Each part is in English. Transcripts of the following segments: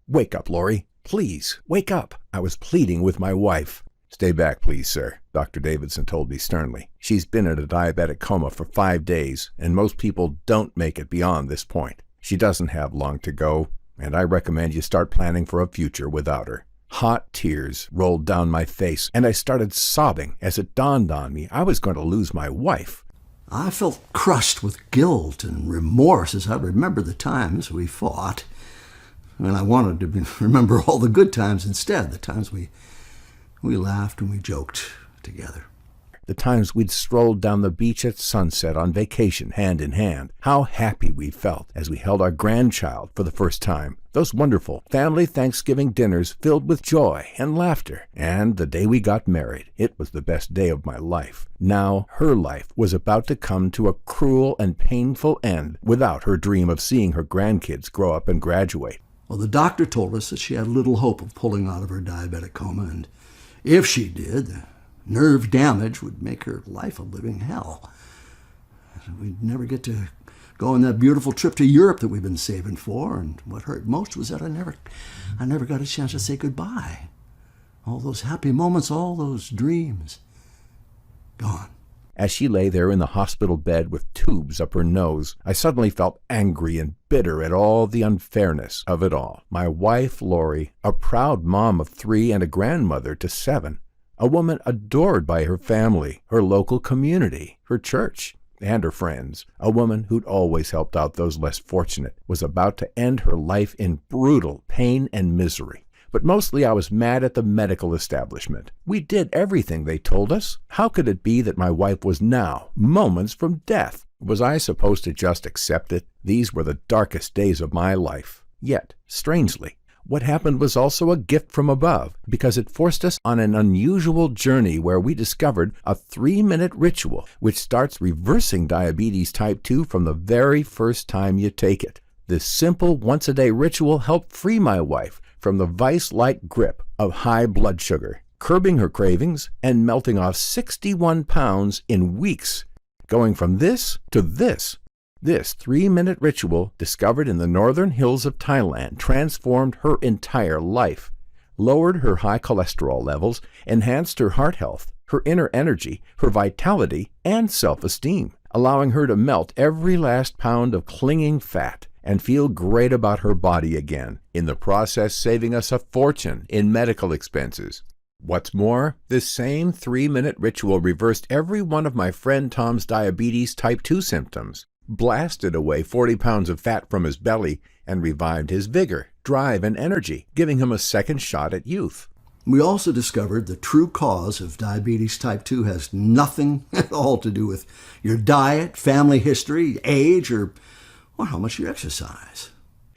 Wake up, Lori. Please, wake up. I was pleading with my wife. Stay back, please, sir, Dr. Davidson told me sternly. She's been in a diabetic coma for 5 days, and most people don't make it beyond this point. She doesn't have long to go, and I recommend you start planning for a future without her. Hot tears rolled down my face, and I started sobbing as it dawned on me I was going to lose my wife. I felt crushed with guilt and remorse as I remembered the times we fought. And I wanted to remember all the good times instead, the times we laughed and we joked together. The times we'd strolled down the beach at sunset on vacation, hand in hand. How happy we felt as we held our grandchild for the first time. Those wonderful family Thanksgiving dinners filled with joy and laughter. And the day we got married, it was the best day of my life. Now her life was about to come to a cruel and painful end without her dream of seeing her grandkids grow up and graduate. Well, the doctor told us that she had little hope of pulling out of her diabetic coma, and if she did, the nerve damage would make her life a living hell. We'd never get to go on that beautiful trip to Europe that we've been saving for, and what hurt most was that I never got a chance to say goodbye. All those happy moments, all those dreams, gone. As she lay there in the hospital bed with tubes up her nose, I suddenly felt angry and bitter at all the unfairness of it all. My wife, Lori, a proud mom of 3 and a grandmother to 7, a woman adored by her family, her local community, her church, and her friends, a woman who'd always helped out those less fortunate, was about to end her life in brutal pain and misery. But mostly I was mad at the medical establishment. We did everything they told us. How could it be that my wife was now moments from death? Was I supposed to just accept it? These were the darkest days of my life. Yet, strangely, what happened was also a gift from above, because it forced us on an unusual journey where we discovered a 3-minute ritual which starts reversing diabetes type 2 from the very first time you take it. This simple once-a-day ritual helped free my wife from the vice-like grip of high blood sugar, curbing her cravings and melting off 61 pounds in weeks. Going from this to this 3-minute ritual, discovered in the northern hills of Thailand, transformed her entire life, lowered her high cholesterol levels, enhanced her heart health, her inner energy, her vitality, and self-esteem, allowing her to melt every last pound of clinging fat and feel great about her body again, in the process saving us a fortune in medical expenses. What's more, this same 3-minute ritual reversed every one of my friend Tom's diabetes type 2 symptoms, blasted away 40 pounds of fat from his belly, and revived his vigor, drive, and energy, giving him a second shot at youth. We also discovered the true cause of diabetes type 2 has nothing at all to do with your diet, family history, age, or how much you exercise.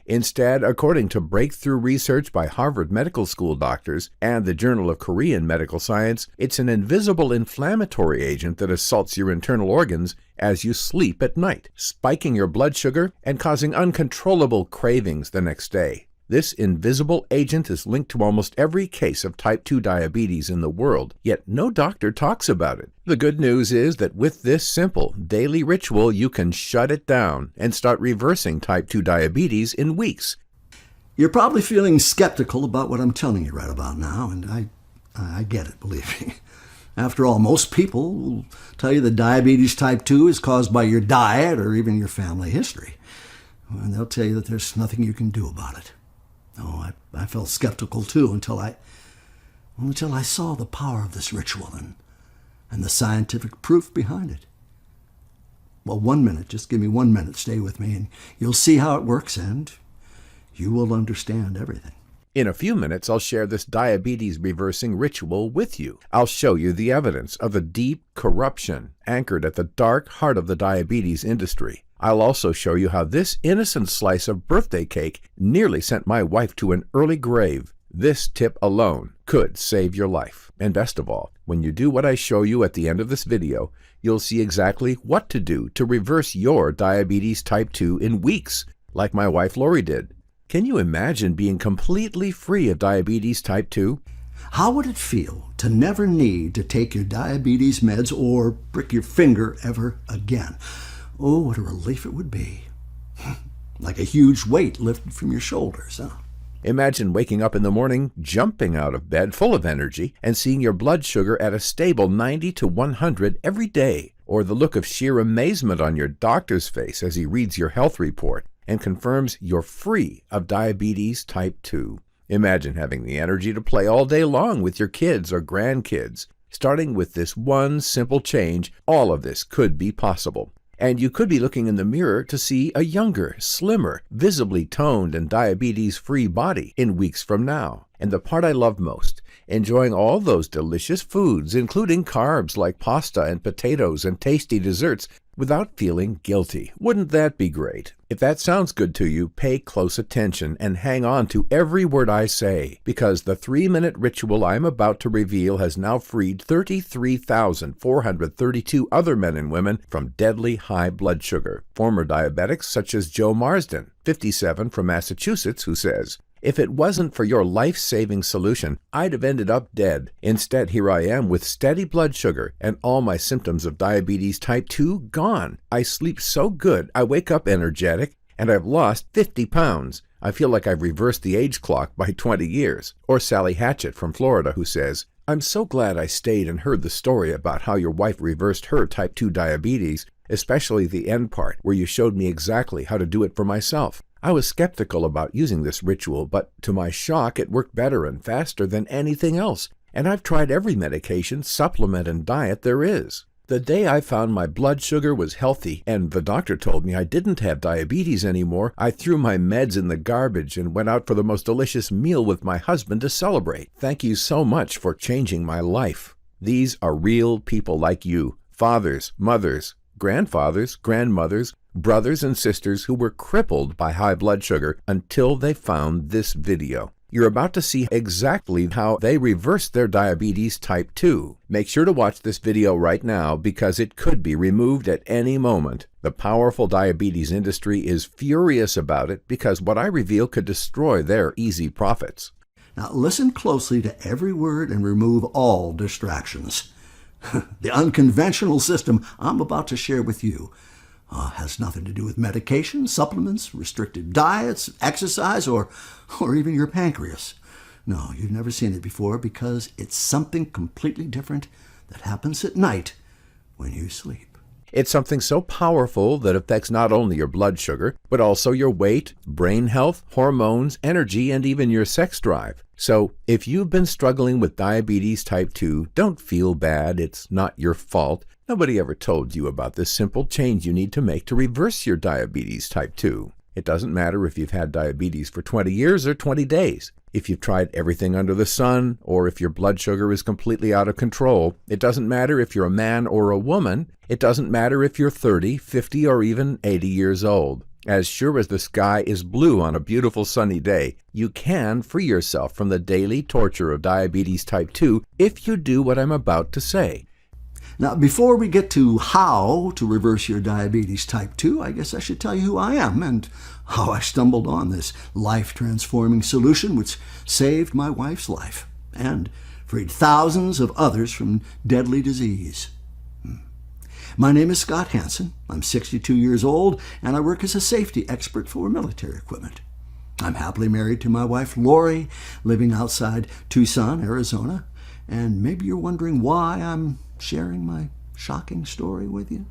Instead, according to breakthrough research by Harvard Medical School doctors and the Journal of Korean Medical Science, it's an invisible inflammatory agent that assaults your internal organs as you sleep at night, spiking your blood sugar and causing uncontrollable cravings the next day. This invisible agent is linked to almost every case of type 2 diabetes in the world, yet no doctor talks about it. The good news is that with this simple daily ritual, you can shut it down and start reversing type 2 diabetes in weeks. You're probably feeling skeptical about what I'm telling you right about now, and I get it, believe me. After all, most people will tell you that diabetes type 2 is caused by your diet or even your family history. And they'll tell you that there's nothing you can do about it. Oh, I felt skeptical too until I saw the power of this ritual and the scientific proof behind it. Well, 1 minute, just give me 1 minute, stay with me, and you'll see how it works, and you will understand everything. In a few minutes, I'll share this diabetes-reversing ritual with you. I'll show you the evidence of the deep corruption anchored at the dark heart of the diabetes industry. I'll also show you how this innocent slice of birthday cake nearly sent my wife to an early grave. This tip alone could save your life. And best of all, when you do what I show you at the end of this video, you'll see exactly what to do to reverse your diabetes type 2 in weeks, like my wife Lori did. Can you imagine being completely free of diabetes type 2? How would it feel to never need to take your diabetes meds or prick your finger ever again? Oh, what a relief it would be. Like a huge weight lifted from your shoulders, huh? Imagine waking up in the morning, jumping out of bed full of energy, and seeing your blood sugar at a stable 90 to 100 every day, or the look of sheer amazement on your doctor's face as he reads your health report and confirms you're free of diabetes type 2. Imagine having the energy to play all day long with your kids or grandkids. Starting with this one simple change, all of this could be possible. And you could be looking in the mirror to see a younger, slimmer, visibly toned and diabetes-free body in weeks from now. And the part I love most, enjoying all those delicious foods, including carbs like pasta and potatoes and tasty desserts, without feeling guilty. Wouldn't that be great? If that sounds good to you, pay close attention and hang on to every word I say, because the 3-minute ritual I'm about to reveal has now freed 33,432 other men and women from deadly high blood sugar. Former diabetics such as Joe Marsden, 57, from Massachusetts, who says, "If it wasn't for your life-saving solution, I'd have ended up dead. Instead, here I am with steady blood sugar and all my symptoms of diabetes type 2 gone. I sleep so good, I wake up energetic, and I've lost 50 pounds. I feel like I've reversed the age clock by 20 years. Or Sally Hatchett from Florida, who says, "I'm so glad I stayed and heard the story about how your wife reversed her type 2 diabetes, especially the end part where you showed me exactly how to do it for myself. I was skeptical about using this ritual, but to my shock, it worked better and faster than anything else. And I've tried every medication, supplement, and diet there is. The day I found my blood sugar was healthy and the doctor told me I didn't have diabetes anymore, I threw my meds in the garbage and went out for the most delicious meal with my husband to celebrate. Thank you so much for changing my life." These are real people like you, fathers, mothers, grandfathers, grandmothers, brothers and sisters who were crippled by high blood sugar until they found this video. You're about to see exactly how they reversed their diabetes type 2. Make sure to watch this video right now because it could be removed at any moment. The powerful diabetes industry is furious about it because what I reveal could destroy their easy profits. Now listen closely to every word and remove all distractions. The unconventional system I'm about to share with you has nothing to do with medication, supplements, restricted diets, exercise, or even your pancreas. No, you've never seen it before because it's something completely different that happens at night when you sleep. It's something so powerful that affects not only your blood sugar, but also your weight, brain health, hormones, energy, and even your sex drive. So if you've been struggling with diabetes type 2, don't feel bad. It's not your fault. Nobody ever told you about this simple change you need to make to reverse your diabetes type 2. It doesn't matter if you've had diabetes for 20 years or 20 days. If you've tried everything under the sun, or if your blood sugar is completely out of control. It doesn't matter if you're a man or a woman. It doesn't matter if you're 30, 50, or even 80 years old. As sure as the sky is blue on a beautiful sunny day, you can free yourself from the daily torture of diabetes type 2 if you do what I'm about to say. Now, before we get to how to reverse your diabetes type 2, I guess I should tell you who I am and how I stumbled on this life-transforming solution which saved my wife's life and freed thousands of others from deadly disease. My name is Scott Hansen. I'm 62 years old, and I work as a safety expert for military equipment. I'm happily married to my wife, Lori, living outside Tucson, Arizona. And maybe you're wondering why I'm sharing my shocking story with you.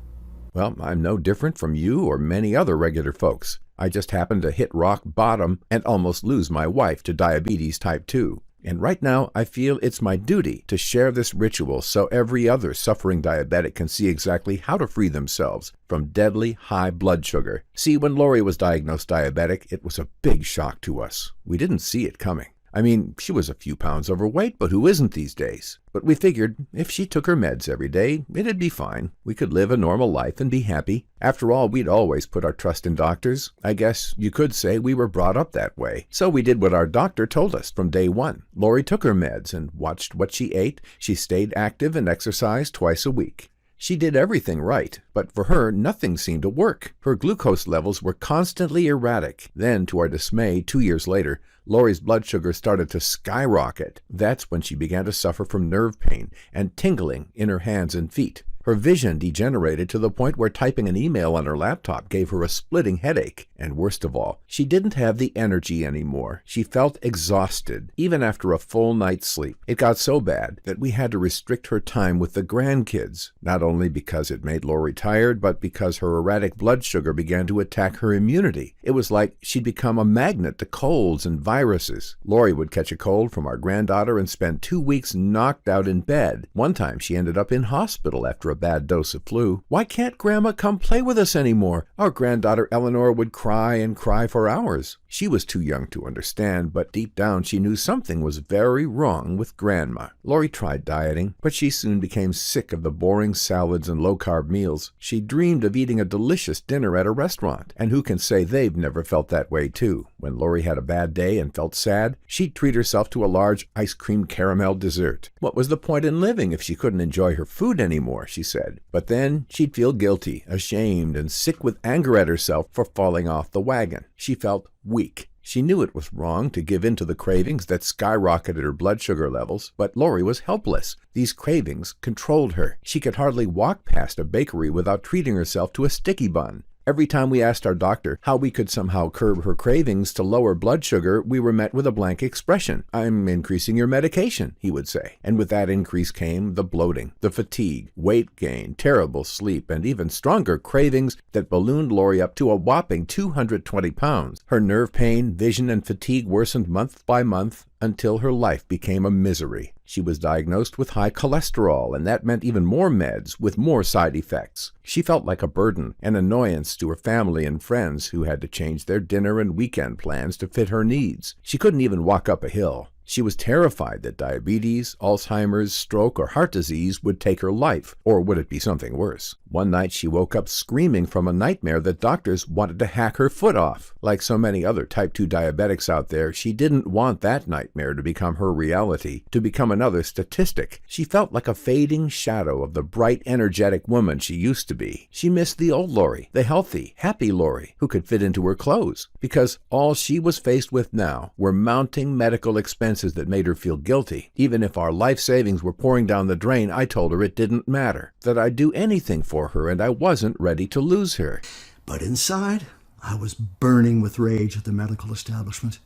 Well, I'm no different from you or many other regular folks. I just happened to hit rock bottom and almost lose my wife to diabetes type 2. And right now, I feel it's my duty to share this ritual so every other suffering diabetic can see exactly how to free themselves from deadly high blood sugar. See, when Lori was diagnosed diabetic, it was a big shock to us. We didn't see it coming. I mean, she was a few pounds overweight, but who isn't these days? But we figured if she took her meds every day, it'd be fine. We could live a normal life and be happy. After all, we'd always put our trust in doctors. I guess you could say we were brought up that way. So we did what our doctor told us from day one. Lori took her meds and watched what she ate. She stayed active and exercised twice a week. She did everything right, but for her, nothing seemed to work. Her glucose levels were constantly erratic. Then, to our dismay, 2 years later, Lori's blood sugar started to skyrocket. That's when she began to suffer from nerve pain and tingling in her hands and feet. Her vision degenerated to the point where typing an email on her laptop gave her a splitting headache. And worst of all, she didn't have the energy anymore. She felt exhausted, even after a full night's sleep. It got so bad that we had to restrict her time with the grandkids, not only because it made Lori tired, but because her erratic blood sugar began to attack her immunity. It was like she'd become a magnet to colds and viruses. Lori would catch a cold from our granddaughter and spend 2 weeks knocked out in bed. One time she ended up in hospital after a bad dose of flu. "Why can't Grandma come play with us anymore?" Our granddaughter Eleanor would cry and cry for hours. She was too young to understand, but deep down she knew something was very wrong with Grandma. Lori tried dieting, but she soon became sick of the boring salads and low-carb meals. She dreamed of eating a delicious dinner at a restaurant, and who can say they've never felt that way too? When Lori had a bad day and felt sad, she'd treat herself to a large ice cream caramel dessert. What was the point in living if she couldn't enjoy her food anymore, she said. But then she'd feel guilty, ashamed, and sick with anger at herself for falling off the wagon. She felt weak. She knew it was wrong to give in to the cravings that skyrocketed her blood sugar levels, but Lori was helpless. These cravings controlled her. She could hardly walk past a bakery without treating herself to a sticky bun. Every time we asked our doctor how we could somehow curb her cravings to lower blood sugar, we were met with a blank expression. "I'm increasing your medication," he would say. And with that increase came the bloating, the fatigue, weight gain, terrible sleep, and even stronger cravings that ballooned Lori up to a whopping 220 pounds. Her nerve pain, vision, and fatigue worsened month by month until her life became a misery. She was diagnosed with high cholesterol, and that meant even more meds with more side effects. She felt like a burden, an annoyance to her family and friends who had to change their dinner and weekend plans to fit her needs. She couldn't even walk up a hill. She was terrified that diabetes, Alzheimer's, stroke, or heart disease would take her life, or would it be something worse? One night she woke up screaming from a nightmare that doctors wanted to hack her foot off. Like so many other type 2 diabetics out there, she didn't want that nightmare to become her reality, to become another statistic. She felt like a fading shadow of the bright, energetic woman she used to be. She missed the old Lori, the healthy, happy Lori, who could fit into her clothes, because all she was faced with now were mounting medical expenses that made her feel guilty. Even if our life savings were pouring down the drain, I told her it didn't matter, that I'd do anything for her and I wasn't ready to lose her. But inside, I was burning with rage at the medical establishment.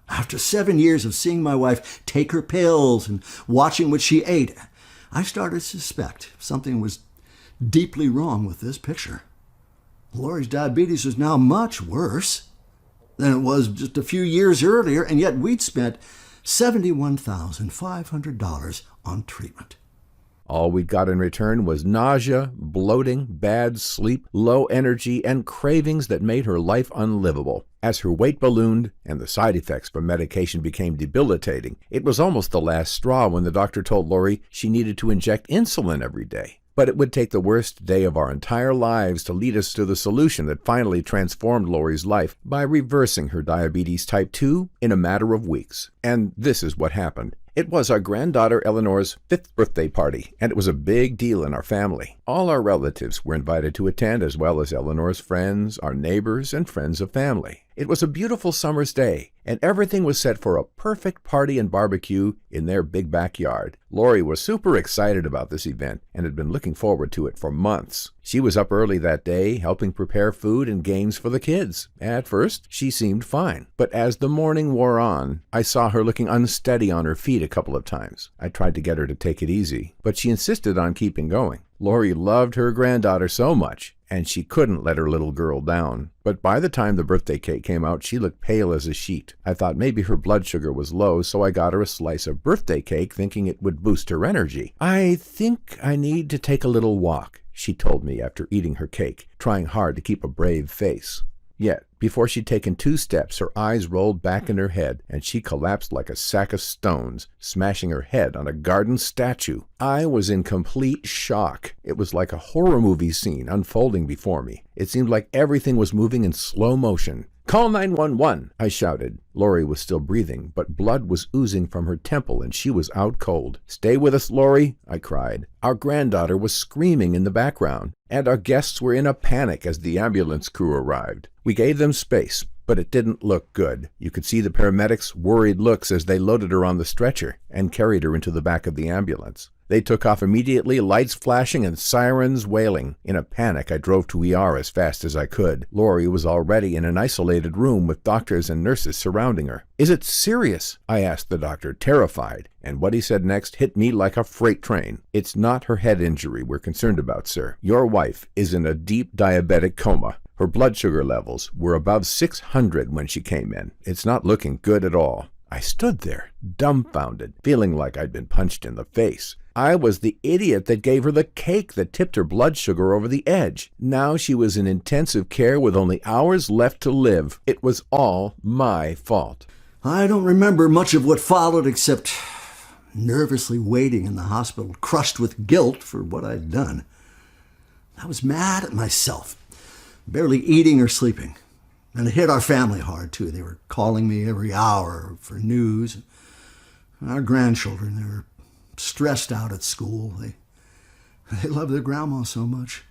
After 7 years of seeing my wife take her pills and watching what she ate, I started to suspect something was deeply wrong with this picture. Lori's diabetes was now much worse than it was just a few years earlier, and yet we'd spent $71,500 on treatment. All we got in return was nausea, bloating, bad sleep, low energy, and cravings that made her life unlivable. As her weight ballooned and the side effects from medication became debilitating, it was almost the last straw when the doctor told Lori she needed to inject insulin every day. But it would take the worst day of our entire lives to lead us to the solution that finally transformed Lori's life by reversing her diabetes type 2 in a matter of weeks. And this is what happened. It was our granddaughter Eleanor's 5th birthday party, and it was a big deal in our family. All our relatives were invited to attend, as well as Eleanor's friends, our neighbors, and friends of family. It was a beautiful summer's day, and everything was set for a perfect party and barbecue in their big backyard. Lori was super excited about this event and had been looking forward to it for months. She was up early that day, helping prepare food and games for the kids. At first, she seemed fine, but as the morning wore on, I saw her looking unsteady on her feet a couple of times. I tried to get her to take it easy, but she insisted on keeping going. Lori loved her granddaughter so much, and she couldn't let her little girl down. But by the time the birthday cake came out, she looked pale as a sheet. I thought maybe her blood sugar was low, so I got her a slice of birthday cake, thinking it would boost her energy. "I think I need to take a little walk," she told me after eating her cake, trying hard to keep a brave face. Yet, before she'd taken 2 steps, her eyes rolled back in her head, and she collapsed like a sack of stones, smashing her head on a garden statue. I was in complete shock. It was like a horror movie scene unfolding before me. It seemed like everything was moving in slow motion. "Call 911, I shouted. Lori was still breathing, but blood was oozing from her temple and she was out cold. "Stay with us, Lori," I cried. Our granddaughter was screaming in the background, and our guests were in a panic as the ambulance crew arrived. We gave them space, but it didn't look good. You could see the paramedics' worried looks as they loaded her on the stretcher and carried her into the back of the ambulance. They took off immediately, lights flashing and sirens wailing. In a panic, I drove to ER as fast as I could. Lori was already in an isolated room with doctors and nurses surrounding her. "Is it serious?" I asked the doctor, terrified, and what he said next hit me like a freight train. "It's not her head injury we're concerned about, sir. Your wife is in a deep diabetic coma. Her blood sugar levels were above 600 when she came in. It's not looking good at all." I stood there, dumbfounded, feeling like I'd been punched in the face. I was the idiot that gave her the cake that tipped her blood sugar over the edge. Now she was in intensive care with only hours left to live. It was all my fault. I don't remember much of what followed except nervously waiting in the hospital, crushed with guilt for what I'd done. I was mad at myself, barely eating or sleeping. And it hit our family hard, too. They were calling me every hour for news. Our grandchildren, they were stressed out at school. They love their grandma so much.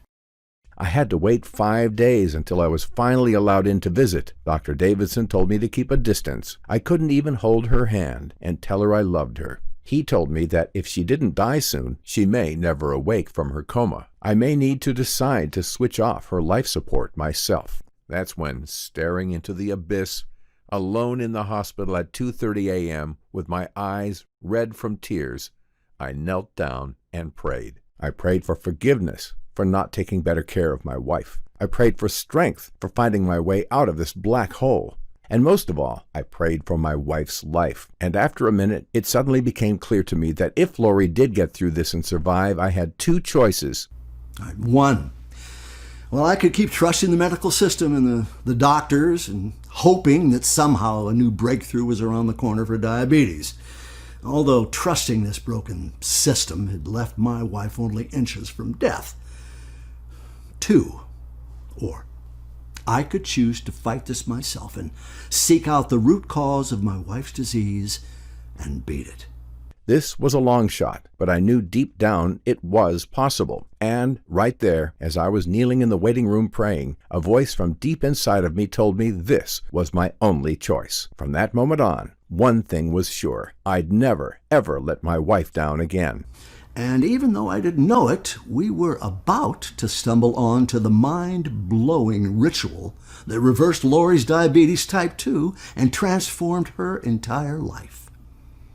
I had to wait 5 days until I was finally allowed in to visit. Dr. Davidson told me to keep a distance. I couldn't even hold her hand and tell her I loved her. He told me that if she didn't die soon, she may never awake from her coma. I may need to decide to switch off her life support myself. That's when, staring into the abyss, alone in the hospital at 2:30 a.m., with my eyes red from tears, I knelt down and prayed. I prayed for forgiveness for not taking better care of my wife. I prayed for strength for finding my way out of this black hole. And most of all, I prayed for my wife's life. And after a minute, it suddenly became clear to me that if Lori did get through this and survive, I had two choices. One, well, I could keep trusting the medical system and the doctors and hoping that somehow a new breakthrough was around the corner for diabetes. Although trusting this broken system had left my wife only inches from death. Two, or I could choose to fight this myself and seek out the root cause of my wife's disease and beat it. This was a long shot, but I knew deep down it was possible. And right there, as I was kneeling in the waiting room praying, a voice from deep inside of me told me this was my only choice. From that moment on, one thing was sure. I'd never, ever let my wife down again. And even though I didn't know it, we were about to stumble on to the mind-blowing ritual that reversed Lori's diabetes type 2 and transformed her entire life.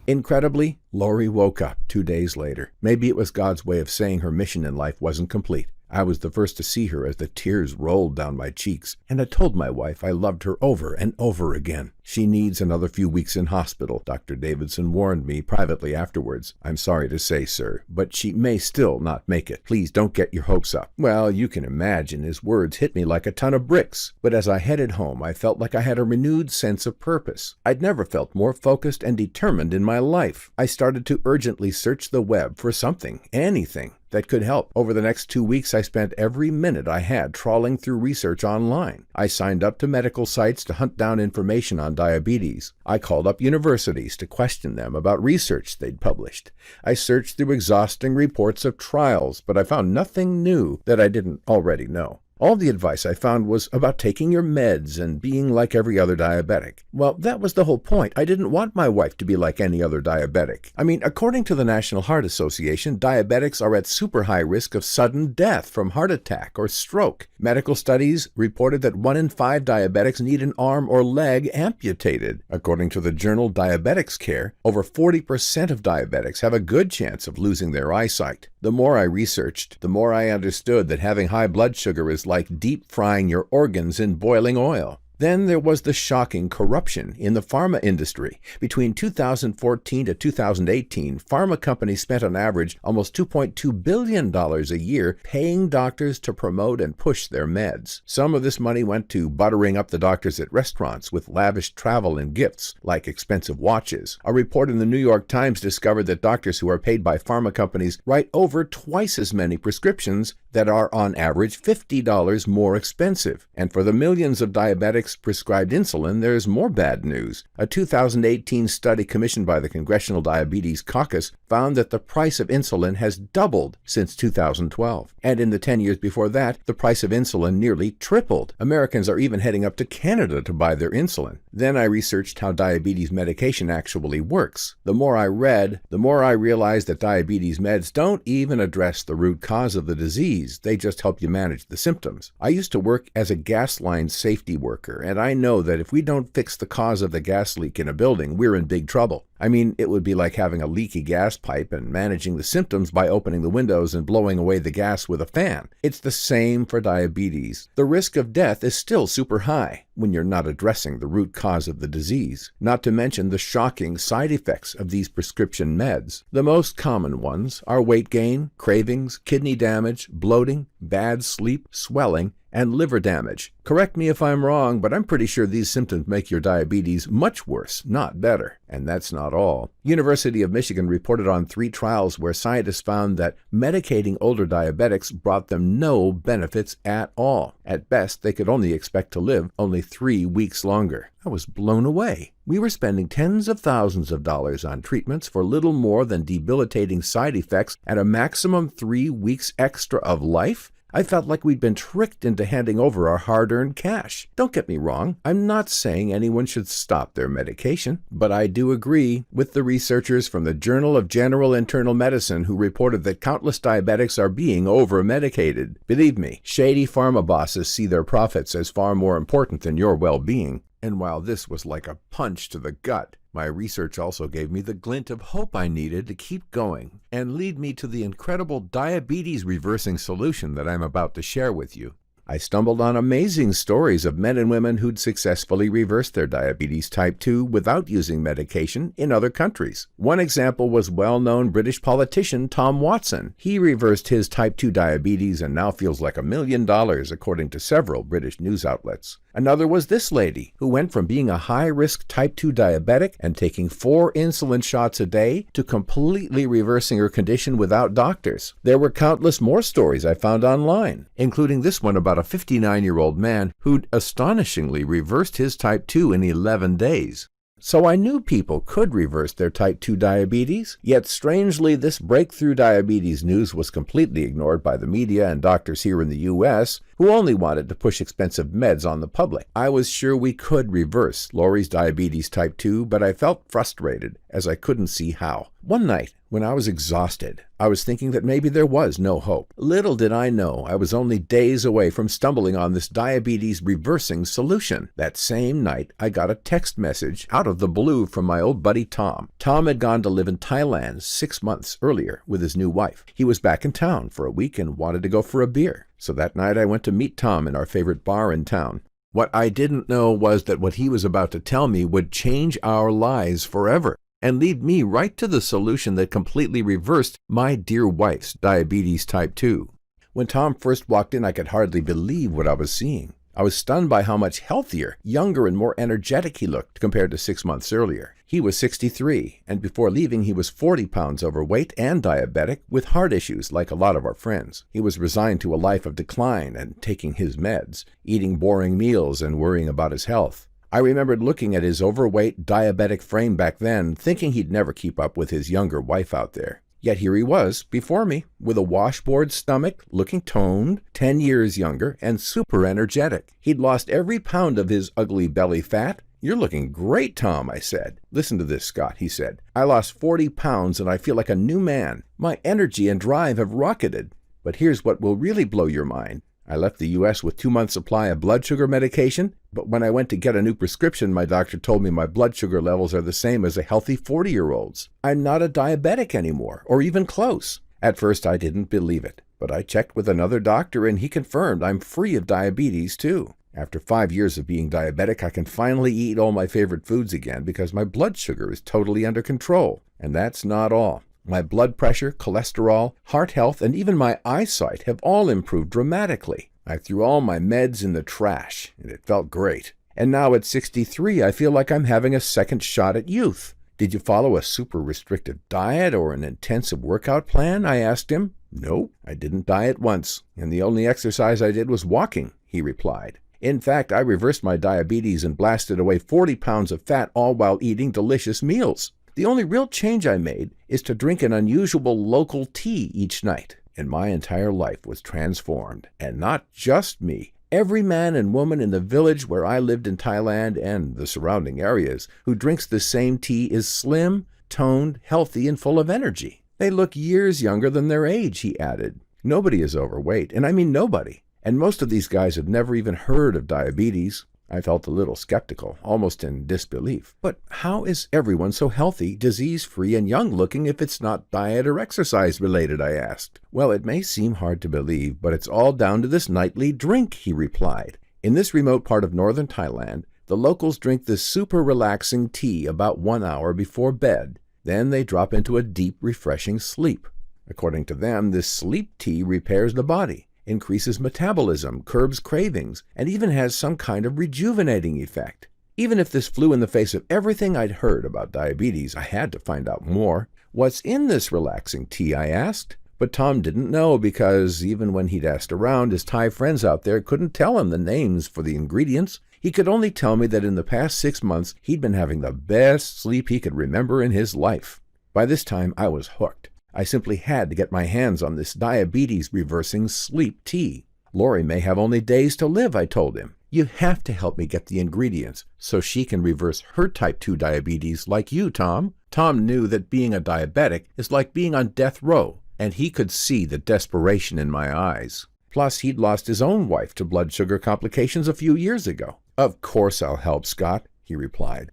Incredibly, Lori woke up 2 days later. Maybe it was God's way of saying her mission in life wasn't complete. I was the first to see her as the tears rolled down my cheeks, and I told my wife I loved her over and over again. She needs another few weeks in hospital, Dr. Davidson warned me privately afterwards. I'm sorry to say, sir, but she may still not make it. Please don't get your hopes up. Well, you can imagine his words hit me like a ton of bricks. But as I headed home, I felt like I had a renewed sense of purpose. I'd never felt more focused and determined in my life. I started to urgently search the web for something, anything, that could help. Over the next 2 weeks, I spent every minute I had trawling through research online. I signed up to medical sites to hunt down information on diabetes. I called up universities to question them about research they'd published. I searched through exhausting reports of trials, but I found nothing new that I didn't already know. All the advice I found was about taking your meds and being like every other diabetic. Well, that was the whole point. I didn't want my wife to be like any other diabetic. I mean, according to the National Heart Association, diabetics are at super high risk of sudden death from heart attack or stroke. Medical studies reported that 1 in 5 diabetics need an arm or leg amputated. According to the journal Diabetics Care, over 40% of diabetics have a good chance of losing their eyesight. The more I researched, the more I understood that having high blood sugar is like deep frying your organs in boiling oil. Then there was the shocking corruption in the pharma industry. Between 2014 to 2018, pharma companies spent on average almost $2.2 billion a year paying doctors to promote and push their meds. Some of this money went to buttering up the doctors at restaurants with lavish travel and gifts, like expensive watches. A report in the New York Times discovered that doctors who are paid by pharma companies write over twice as many prescriptions that are on average $50 more expensive. And for the millions of diabetics diabetics prescribed insulin, there's more bad news. A 2018 study commissioned by the Congressional Diabetes Caucus found that the price of insulin has doubled since 2012. And in the 10 years before that, the price of insulin nearly tripled. Americans are even heading up to Canada to buy their insulin. Then I researched how diabetes medication actually works. The more I read, the more I realized that diabetes meds don't even address the root cause of the disease. They just help you manage the symptoms. I used to work as a gas line safety worker, and I know that if we don't fix the cause of the gas leak in a building, we're in big trouble. I mean, it would be like having a leaky gas pipe and managing the symptoms by opening the windows and blowing away the gas with a fan. It's the same for diabetes. The risk of death is still super high when you're not addressing the root cause of the disease, not to mention the shocking side effects of these prescription meds. The most common ones are weight gain, cravings, kidney damage, bloating, bad sleep, swelling, and liver damage. Correct me if I'm wrong, but I'm pretty sure these symptoms make your diabetes much worse, not better. And that's not all. University of Michigan reported on 3 trials where scientists found that medicating older diabetics brought them no benefits at all. At best, they could only expect to live only 3 weeks longer. I was blown away. We were spending tens of thousands of dollars on treatments for little more than debilitating side effects at a maximum 3 weeks extra of life? I felt like we'd been tricked into handing over our hard-earned cash. Don't get me wrong, I'm not saying anyone should stop their medication, but I do agree with the researchers from the Journal of General Internal Medicine who reported that countless diabetics are being over-medicated. Believe me, shady pharma bosses see their profits as far more important than your well-being. And while this was like a punch to the gut, my research also gave me the glint of hope I needed to keep going and lead me to the incredible diabetes-reversing solution that I'm about to share with you. I stumbled on amazing stories of men and women who'd successfully reversed their diabetes type 2 without using medication in other countries. One example was well-known British politician Tom Watson. He reversed his type 2 diabetes and now feels like $1 million, according to several British news outlets. Another was this lady, who went from being a high-risk type 2 diabetic and taking 4 insulin shots a day to completely reversing her condition without doctors. There were countless more stories I found online, including this one about a 59-year-old man who'd astonishingly reversed his type 2 in 11 days. So I knew people could reverse their type 2 diabetes, yet strangely this breakthrough diabetes news was completely ignored by the media and doctors here in the U.S., who only wanted to push expensive meds on the public. I was sure we could reverse Lori's diabetes type 2, but I felt frustrated as I couldn't see how. One night, when I was exhausted, I was thinking that maybe there was no hope. Little did I know I was only days away from stumbling on this diabetes reversing solution. That same night, I got a text message out of the blue from my old buddy Tom. Tom had gone to live in Thailand 6 months earlier with his new wife. He was back in town for a week and wanted to go for a beer. So that night I went to meet Tom in our favorite bar in town. What I didn't know was that what he was about to tell me would change our lives forever and lead me right to the solution that completely reversed my dear wife's diabetes type 2. When Tom first walked in, I could hardly believe what I was seeing. I was stunned by how much healthier, younger, and more energetic he looked compared to 6 months earlier. He was 63, and before leaving he was 40 pounds overweight and diabetic with heart issues like a lot of our friends. He was resigned to a life of decline and taking his meds, eating boring meals and worrying about his health. I remembered looking at his overweight, diabetic frame back then, thinking he'd never keep up with his younger wife out there. Yet here he was, before me, with a washboard stomach, looking toned, 10 years younger, and super energetic. He'd lost every pound of his ugly belly fat. "You're looking great, Tom," I said. "Listen to this, Scott," he said. "I lost 40 pounds and I feel like a new man. My energy and drive have rocketed. But here's what will really blow your mind. I left the U.S. with 2 months' supply of blood sugar medication, but when I went to get a new prescription, my doctor told me my blood sugar levels are the same as a healthy 40-year-old's. I'm not a diabetic anymore, or even close." At first, I didn't believe it, but I checked with another doctor and he confirmed I'm free of diabetes too. After 5 years of being diabetic, I can finally eat all my favorite foods again because my blood sugar is totally under control. And that's not all. My blood pressure, cholesterol, heart health, and even my eyesight have all improved dramatically. I threw all my meds in the trash, and it felt great. And now at 63, I feel like I'm having a second shot at youth. "Did you follow a super restrictive diet or an intensive workout plan?" I asked him. "No, I didn't diet once, and the only exercise I did was walking," he replied. In fact, I reversed my diabetes and blasted away 40 pounds of fat all while eating delicious meals. The only real change I made is to drink an unusual local tea each night, and my entire life was transformed. And not just me. Every man and woman in the village where I lived in Thailand and the surrounding areas who drinks the same tea is slim, toned, healthy, and full of energy. They look years younger than their age, he added. Nobody is overweight, and I mean nobody. And most of these guys have never even heard of diabetes. I felt a little skeptical, almost in disbelief. But how is everyone so healthy, disease-free, and young-looking if it's not diet or exercise-related, I asked. Well, it may seem hard to believe, but it's all down to this nightly drink, he replied. In this remote part of northern Thailand, the locals drink this super relaxing tea about 1 hour before bed. Then they drop into a deep, refreshing sleep. According to them, this sleep tea repairs the body, increases metabolism, curbs cravings, and even has some kind of rejuvenating effect. Even if this flew in the face of everything I'd heard about diabetes, I had to find out more. What's in this relaxing tea, I asked. But Tom didn't know because even when he'd asked around, his Thai friends out there couldn't tell him the names for the ingredients. He could only tell me that in the past 6 months, he'd been having the best sleep he could remember in his life. By this time, I was hooked. I simply had to get my hands on this diabetes-reversing sleep tea. Lori may have only days to live, I told him. You have to help me get the ingredients so she can reverse her type 2 diabetes like you, Tom. Tom knew that being a diabetic is like being on death row, and he could see the desperation in my eyes. Plus, he'd lost his own wife to blood sugar complications a few years ago. Of course I'll help, Scott, he replied.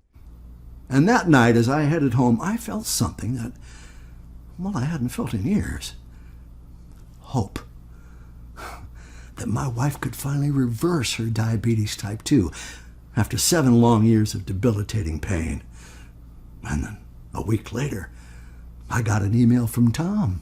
And that night, as I headed home, I felt something that, well, I hadn't felt in years. Hope. That my wife could finally reverse her diabetes type 2 after 7 long years of debilitating pain. And then, a week later, I got an email from Tom.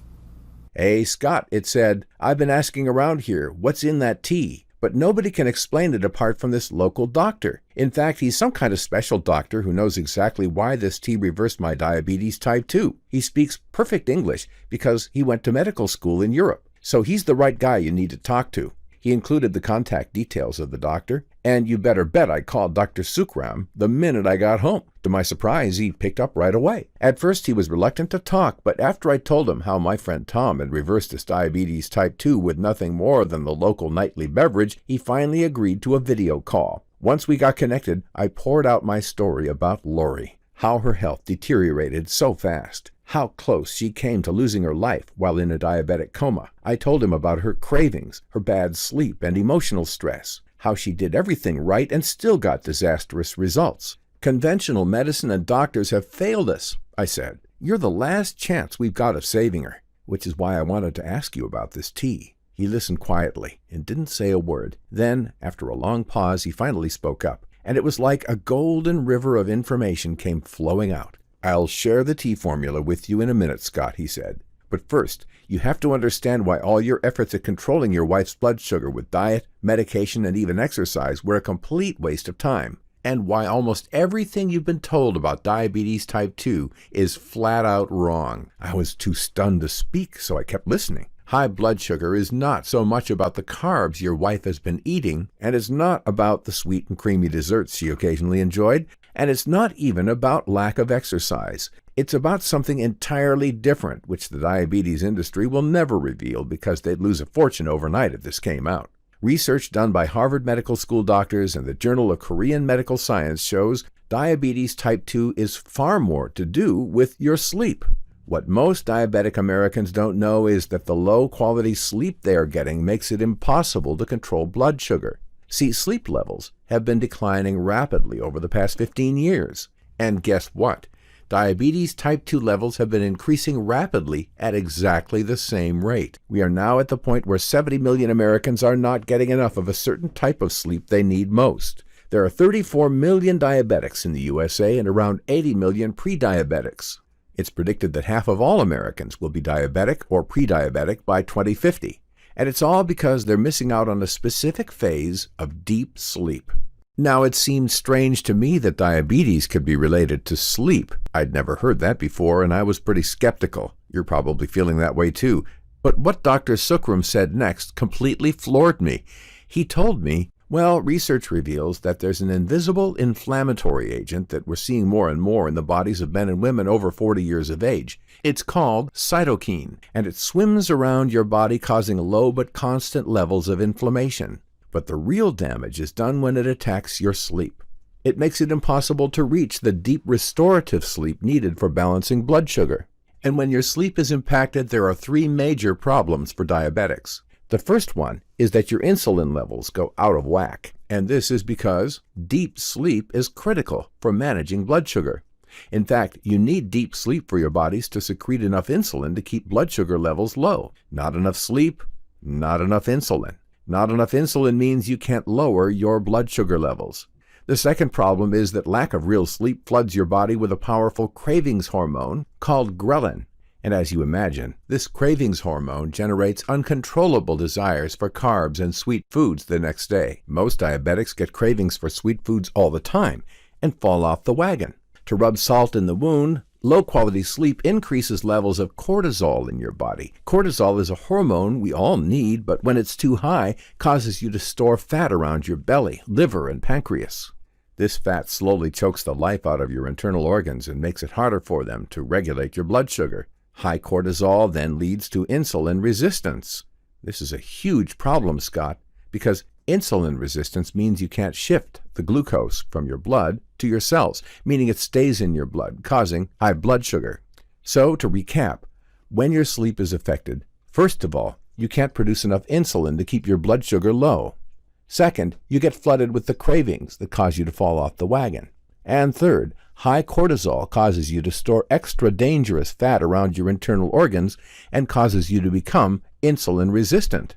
Hey, Scott, it said, I've been asking around here, what's in that tea? But nobody can explain it apart from this local doctor. In fact, he's some kind of special doctor who knows exactly why this tea reversed my diabetes type 2. He speaks perfect English because he went to medical school in Europe. So he's the right guy you need to talk to. He included the contact details of the doctor, and you better bet I called Dr. Sukram the minute I got home. To my surprise, he picked up right away. At first, he was reluctant to talk, but after I told him how my friend Tom had reversed his diabetes type 2 with nothing more than the local nightly beverage, he finally agreed to a video call. Once we got connected, I poured out my story about Lori, how her health deteriorated so fast, how close she came to losing her life while in a diabetic coma. I told him about her cravings, her bad sleep, and emotional stress, how she did everything right and still got disastrous results. Conventional medicine and doctors have failed us, I said. You're the last chance we've got of saving her, which is why I wanted to ask you about this tea. He listened quietly and didn't say a word. Then, after a long pause, he finally spoke up, and it was like a golden river of information came flowing out. I'll share the tea formula with you in a minute, Scott, he said. But first, you have to understand why all your efforts at controlling your wife's blood sugar with diet, medication, and even exercise were a complete waste of time, and why almost everything you've been told about diabetes type 2 is flat out wrong. I was too stunned to speak, so I kept listening. High blood sugar is not so much about the carbs your wife has been eating, and it's not about the sweet and creamy desserts she occasionally enjoyed, and it's not even about lack of exercise. It's about something entirely different, which the diabetes industry will never reveal because they'd lose a fortune overnight if this came out. Research done by Harvard Medical School doctors and the Journal of Korean Medical Science shows diabetes type 2 is far more to do with your sleep. What most diabetic Americans don't know is that the low-quality sleep they are getting makes it impossible to control blood sugar. See, sleep levels have been declining rapidly over the past 15 years. And guess what? Diabetes type 2 levels have been increasing rapidly at exactly the same rate. We are now at the point where 70 million Americans are not getting enough of a certain type of sleep they need most. There are 34 million diabetics in the USA and around 80 million pre-diabetics. It's predicted that half of all Americans will be diabetic or pre-diabetic by 2050. And it's all because they're missing out on a specific phase of deep sleep. Now, it seemed strange to me that diabetes could be related to sleep. I'd never heard that before, and I was pretty skeptical. You're probably feeling that way too. But what Dr. Sukram said next completely floored me. He told me, Well, research reveals that there's an invisible inflammatory agent that we're seeing more and more in the bodies of men and women over 40 years of age. It's called cytokine, and it swims around your body causing low but constant levels of inflammation. But the real damage is done when it attacks your sleep. It makes it impossible to reach the deep restorative sleep needed for balancing blood sugar. And when your sleep is impacted, there are 3 major problems for diabetics. The first one is that your insulin levels go out of whack, and this is because deep sleep is critical for managing blood sugar. In fact, you need deep sleep for your bodies to secrete enough insulin to keep blood sugar levels low. Not enough sleep, not enough insulin. Not enough insulin means you can't lower your blood sugar levels. The second problem is that lack of real sleep floods your body with a powerful cravings hormone called ghrelin. And as you imagine, this cravings hormone generates uncontrollable desires for carbs and sweet foods the next day. Most diabetics get cravings for sweet foods all the time and fall off the wagon. To rub salt in the wound, low-quality sleep increases levels of cortisol in your body. Cortisol is a hormone we all need, but when it's too high, causes you to store fat around your belly, liver, and pancreas. This fat slowly chokes the life out of your internal organs and makes it harder for them to regulate your blood sugar. High cortisol then leads to insulin resistance. This is a huge problem, Scott, because insulin resistance means you can't shift the glucose from your blood to your cells, meaning it stays in your blood, causing high blood sugar. So, to recap, when your sleep is affected, first of all, you can't produce enough insulin to keep your blood sugar low. Second, you get flooded with the cravings that cause you to fall off the wagon. And third, high cortisol causes you to store extra dangerous fat around your internal organs and causes you to become insulin resistant.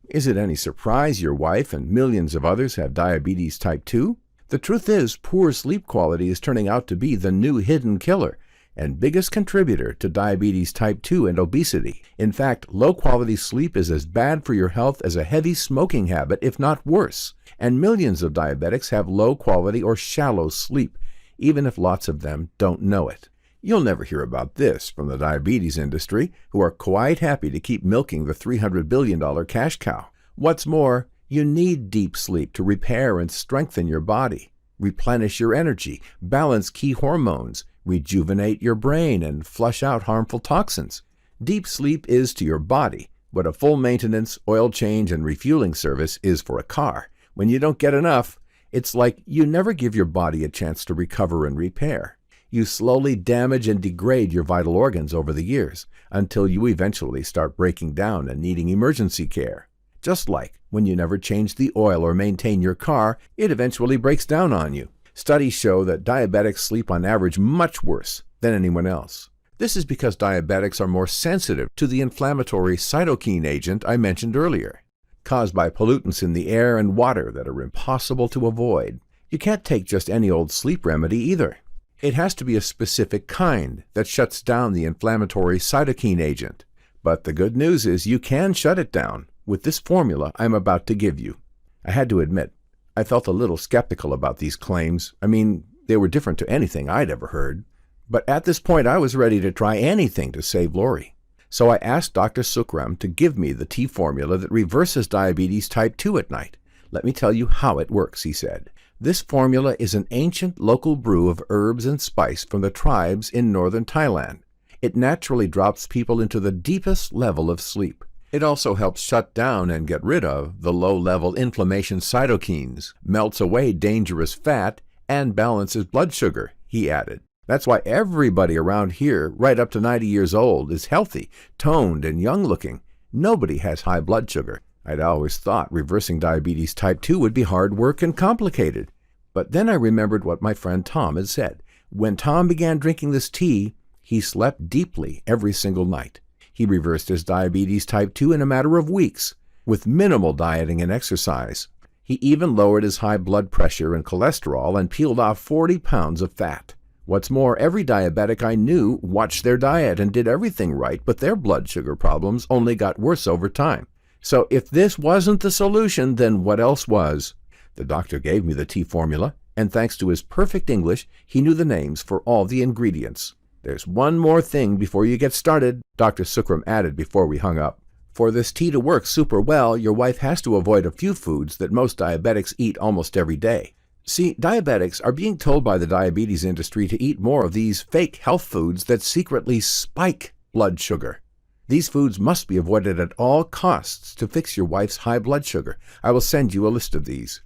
Is it any surprise your wife and millions of others have diabetes type 2? The truth is, poor sleep quality is turning out to be the new hidden killer and biggest contributor to diabetes type 2 and obesity. In fact, low-quality sleep is as bad for your health as a heavy smoking habit, if not worse. And millions of diabetics have low-quality or shallow sleep, even if lots of them don't know it. You'll never hear about this from the diabetes industry, who are quite happy to keep milking the $300 billion cash cow. What's more, you need deep sleep to repair and strengthen your body, replenish your energy, balance key hormones, rejuvenate your brain, and flush out harmful toxins. Deep sleep is to your body what a full maintenance, oil change, and refueling service is for a car. When you don't get enough, it's like you never give your body a chance to recover and repair. You slowly damage and degrade your vital organs over the years until you eventually start breaking down and needing emergency care. Just like when you never change the oil or maintain your car, it eventually breaks down on you. Studies show that diabetics sleep on average much worse than anyone else. This is because diabetics are more sensitive to the inflammatory cytokine agent I mentioned earlier, caused by pollutants in the air and water that are impossible to avoid. You can't take just any old sleep remedy either. It has to be a specific kind that shuts down the inflammatory cytokine agent. But the good news is you can shut it down with this formula I'm about to give you. I had to admit, I felt a little skeptical about these claims. I mean, they were different to anything I'd ever heard. But at this point, I was ready to try anything to save Lori. So I asked Dr. Sukram to give me the tea formula that reverses diabetes type 2 at night. Let me tell you how it works, he said. This formula is an ancient local brew of herbs and spice from the tribes in northern Thailand. It naturally drops people into the deepest level of sleep. It also helps shut down and get rid of the low-level inflammation cytokines, melts away dangerous fat, and balances blood sugar, he added. That's why everybody around here, right up to 90 years old, is healthy, toned, and young-looking. Nobody has high blood sugar. I'd always thought reversing diabetes type 2 would be hard work and complicated. But then I remembered what my friend Tom had said. When Tom began drinking this tea, he slept deeply every single night. He reversed his diabetes type 2 in a matter of weeks, with minimal dieting and exercise. He even lowered his high blood pressure and cholesterol and peeled off 40 pounds of fat. What's more, every diabetic I knew watched their diet and did everything right, but their blood sugar problems only got worse over time. So if this wasn't the solution, then what else was? The doctor gave me the tea formula, and thanks to his perfect English, he knew the names for all the ingredients. There's one more thing before you get started, Dr. Sukram added before we hung up. For this tea to work super well, your wife has to avoid a few foods that most diabetics eat almost every day. See, diabetics are being told by the diabetes industry to eat more of these fake health foods that secretly spike blood sugar. These foods must be avoided at all costs to fix your wife's high blood sugar. I will send you a list of these.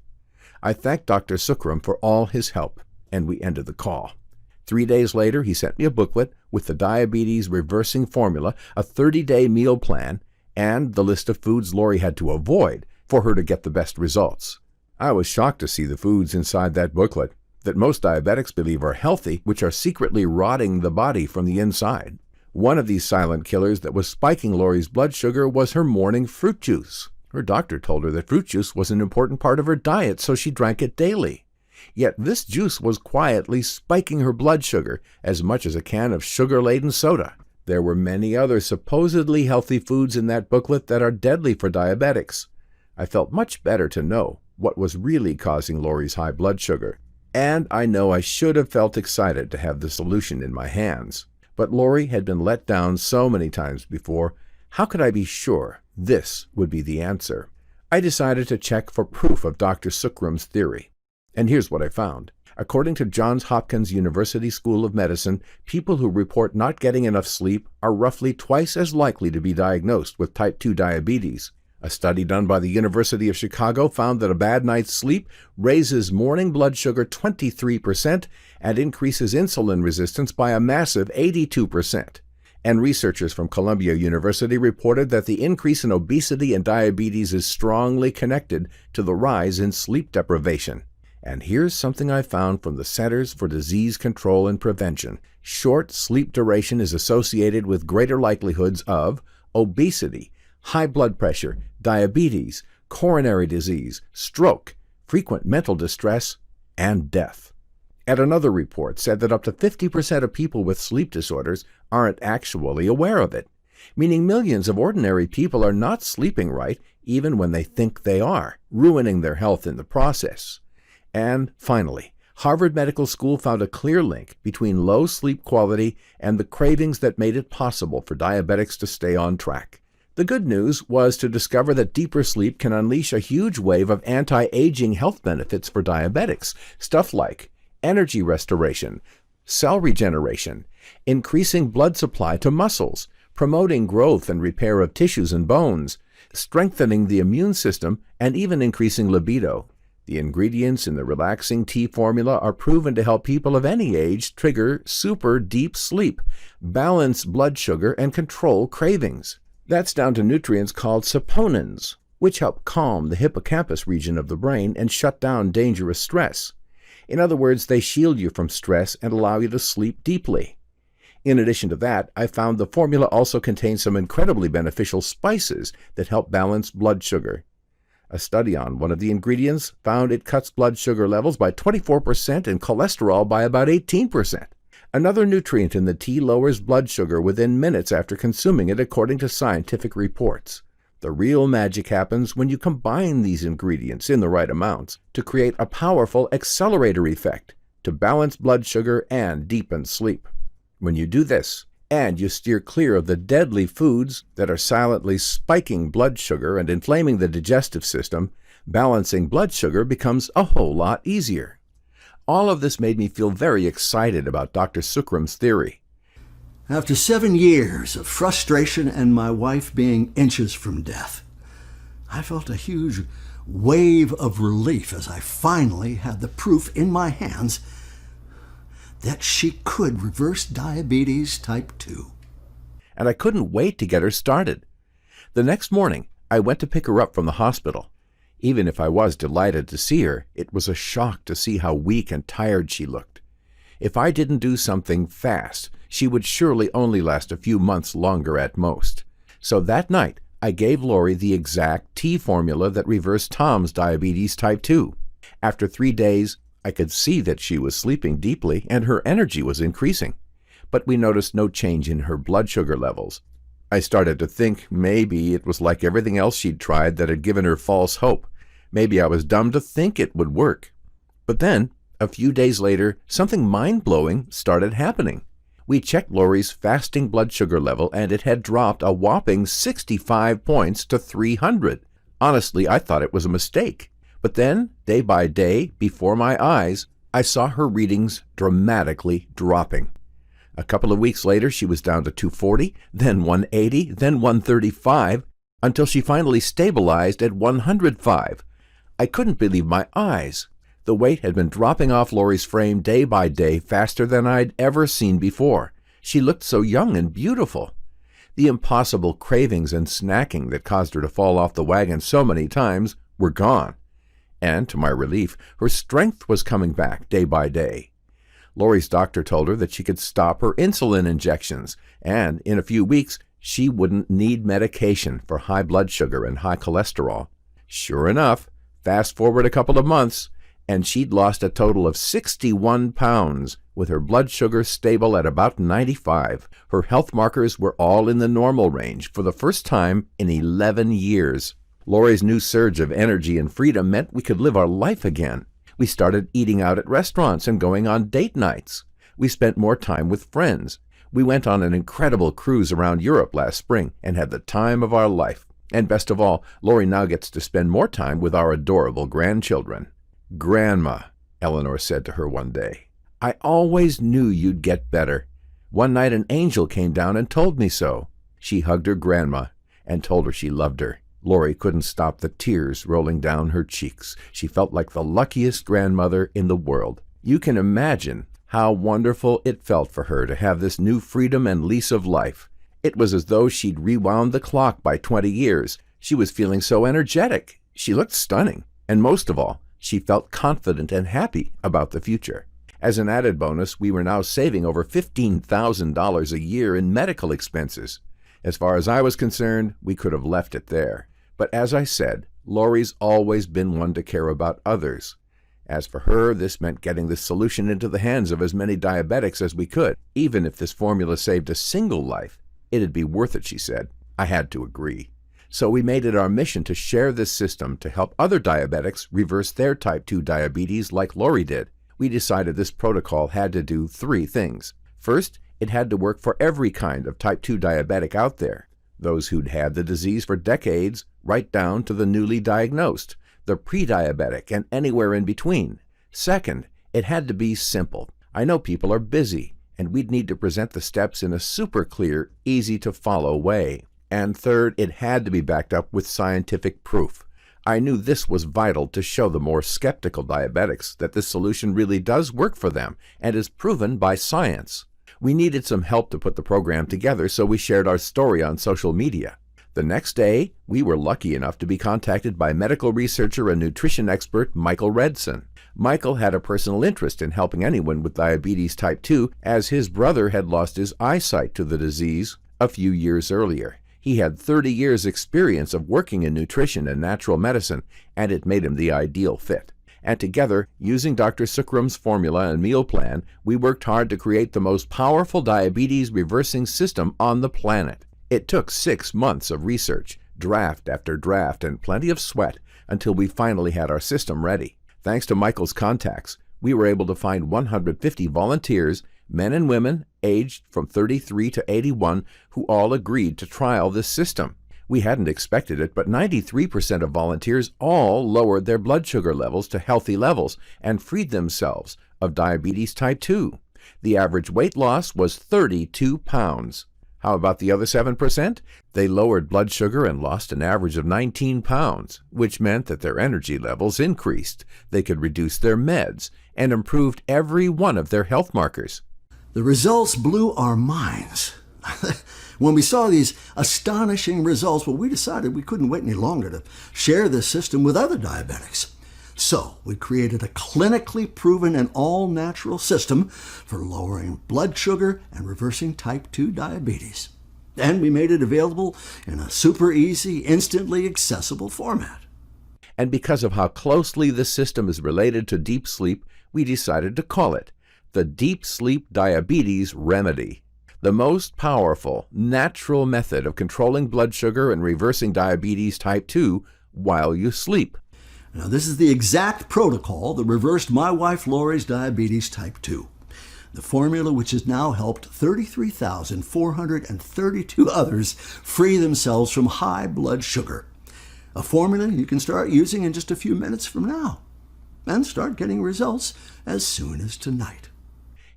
I thanked Dr. Sukram for all his help, and we ended the call. 3 days later, he sent me a booklet with the diabetes reversing formula, a 30-day meal plan, and the list of foods Lori had to avoid for her to get the best results. I was shocked to see the foods inside that booklet that most diabetics believe are healthy, which are secretly rotting the body from the inside. One of these silent killers that was spiking Lori's blood sugar was her morning fruit juice. Her doctor told her that fruit juice was an important part of her diet, so she drank it daily. Yet this juice was quietly spiking her blood sugar as much as a can of sugar-laden soda. There were many other supposedly healthy foods in that booklet that are deadly for diabetics. I felt much better to know what was really causing Lori's high blood sugar. And I know I should have felt excited to have the solution in my hands. But Lori had been let down so many times before. How could I be sure this would be the answer? I decided to check for proof of Dr. Sukram's theory. And here's what I found. According to Johns Hopkins University School of Medicine, people who report not getting enough sleep are roughly twice as likely to be diagnosed with type 2 diabetes. A study done by the University of Chicago found that a bad night's sleep raises morning blood sugar 23% and increases insulin resistance by a massive 82%. And researchers from Columbia University reported that the increase in obesity and diabetes is strongly connected to the rise in sleep deprivation. And here's something I found from the Centers for Disease Control and Prevention. Short sleep duration is associated with greater likelihoods of obesity, high blood pressure, diabetes, coronary disease, stroke, frequent mental distress, and death. And another report said that up to 50% of people with sleep disorders aren't actually aware of it, meaning millions of ordinary people are not sleeping right even when they think they are, ruining their health in the process. And finally, Harvard Medical School found a clear link between low sleep quality and the cravings that made it possible for diabetics to stay on track. The good news was to discover that deeper sleep can unleash a huge wave of anti-aging health benefits for diabetics, stuff like energy restoration, cell regeneration, increasing blood supply to muscles, promoting growth and repair of tissues and bones, strengthening the immune system, and even increasing libido. The ingredients in the relaxing tea formula are proven to help people of any age trigger super deep sleep, balance blood sugar, and control cravings. That's down to nutrients called saponins, which help calm the hippocampus region of the brain and shut down dangerous stress. In other words, they shield you from stress and allow you to sleep deeply. In addition to that, I found the formula also contains some incredibly beneficial spices that help balance blood sugar. A study on one of the ingredients found it cuts blood sugar levels by 24% and cholesterol by about 18%. Another nutrient in the tea lowers blood sugar within minutes after consuming it, according to scientific reports. The real magic happens when you combine these ingredients in the right amounts to create a powerful accelerator effect to balance blood sugar and deepen sleep. When you do this, and you steer clear of the deadly foods that are silently spiking blood sugar and inflaming the digestive system, balancing blood sugar becomes a whole lot easier. All of this made me feel very excited about Dr. Sukram's theory. After 7 years of frustration and my wife being inches from death, I felt a huge wave of relief as I finally had the proof in my hands that she could reverse diabetes type 2. And I couldn't wait to get her started. The next morning, I went to pick her up from the hospital. Even if I was delighted to see her, it was a shock to see how weak and tired she looked. If I didn't do something fast, she would surely only last a few months longer at most. So that night, I gave Lori the exact tea formula that reversed Tom's diabetes type 2. After 3 days, I could see that she was sleeping deeply and her energy was increasing. But we noticed no change in her blood sugar levels. I started to think maybe it was like everything else she'd tried that had given her false hope. Maybe I was dumb to think it would work. But then, a few days later, something mind-blowing started happening. We checked Lori's fasting blood sugar level, and it had dropped a whopping 65 points to 300. Honestly, I thought it was a mistake. But then, day by day, before my eyes, I saw her readings dramatically dropping. A couple of weeks later, she was down to 240, then 180, then 135, until she finally stabilized at 105. I couldn't believe my eyes. The weight had been dropping off Lori's frame day by day faster than I'd ever seen before. She looked so young and beautiful. The impossible cravings and snacking that caused her to fall off the wagon so many times were gone. And, to my relief, her strength was coming back day by day. Lori's doctor told her that she could stop her insulin injections, and in a few weeks, she wouldn't need medication for high blood sugar and high cholesterol. Sure enough, fast forward a couple of months, and she'd lost a total of 61 pounds, with her blood sugar stable at about 95. Her health markers were all in the normal range for the first time in 11 years. Lori's new surge of energy and freedom meant we could live our life again. We started eating out at restaurants and going on date nights. We spent more time with friends. We went on an incredible cruise around Europe last spring and had the time of our life. And best of all, Lori now gets to spend more time with our adorable grandchildren. "Grandma," Eleanor said to her one day, "I always knew you'd get better. One night an angel came down and told me so." She hugged her grandma and told her she loved her. Lori couldn't stop the tears rolling down her cheeks. She felt like the luckiest grandmother in the world. You can imagine how wonderful it felt for her to have this new freedom and lease of life. It was as though she'd rewound the clock by 20 years. She was feeling so energetic. She looked stunning. And most of all, she felt confident and happy about the future. As an added bonus, we were now saving over $15,000 a year in medical expenses. As far as I was concerned, we could have left it there. But as I said, Lori's always been one to care about others. As for her, this meant getting this solution into the hands of as many diabetics as we could. Even if this formula saved a single life, it'd be worth it, she said. I had to agree. So we made it our mission to share this system to help other diabetics reverse their type 2 diabetes like Lori did. We decided this protocol had to do 3 things. First, it had to work for every kind of type 2 diabetic out there. Those who'd had the disease for decades, right down to the newly diagnosed, the pre-diabetic, and anywhere in between. Second, it had to be simple. I know people are busy, and we'd need to present the steps in a super clear, easy-to-follow way. And third, it had to be backed up with scientific proof. I knew this was vital to show the more skeptical diabetics that this solution really does work for them and is proven by science. We needed some help to put the program together, so we shared our story on social media. The next day, we were lucky enough to be contacted by medical researcher and nutrition expert Michael Redson. Michael had a personal interest in helping anyone with diabetes type 2, as his brother had lost his eyesight to the disease a few years earlier. He had 30 years' experience of working in nutrition and natural medicine, and it made him the ideal fit. And together, using Dr. Sukram's formula and meal plan, we worked hard to create the most powerful diabetes-reversing system on the planet. It took 6 months of research, draft after draft, and plenty of sweat until we finally had our system ready. Thanks to Michael's contacts, we were able to find 150 volunteers, men and women, aged from 33 to 81, who all agreed to trial this system. We hadn't expected it, but 93% of volunteers all lowered their blood sugar levels to healthy levels and freed themselves of diabetes type 2. The average weight loss was 32 pounds. How about the other 7%? They lowered blood sugar and lost an average of 19 pounds, which meant that their energy levels increased. They could reduce their meds and improved every one of their health markers. The results blew our minds. When we saw these astonishing results, well, we decided we couldn't wait any longer to share this system with other diabetics. So we created a clinically proven and all-natural system for lowering blood sugar and reversing type 2 diabetes. And we made it available in a super easy, instantly accessible format. And because of how closely this system is related to deep sleep, we decided to call it the Deep Sleep Diabetes Remedy. The most powerful, natural method of controlling blood sugar and reversing diabetes type 2 while you sleep. Now, this is the exact protocol that reversed my wife Lori's diabetes type 2. The formula which has now helped 33,432 others free themselves from high blood sugar. A formula you can start using in just a few minutes from now and start getting results as soon as tonight.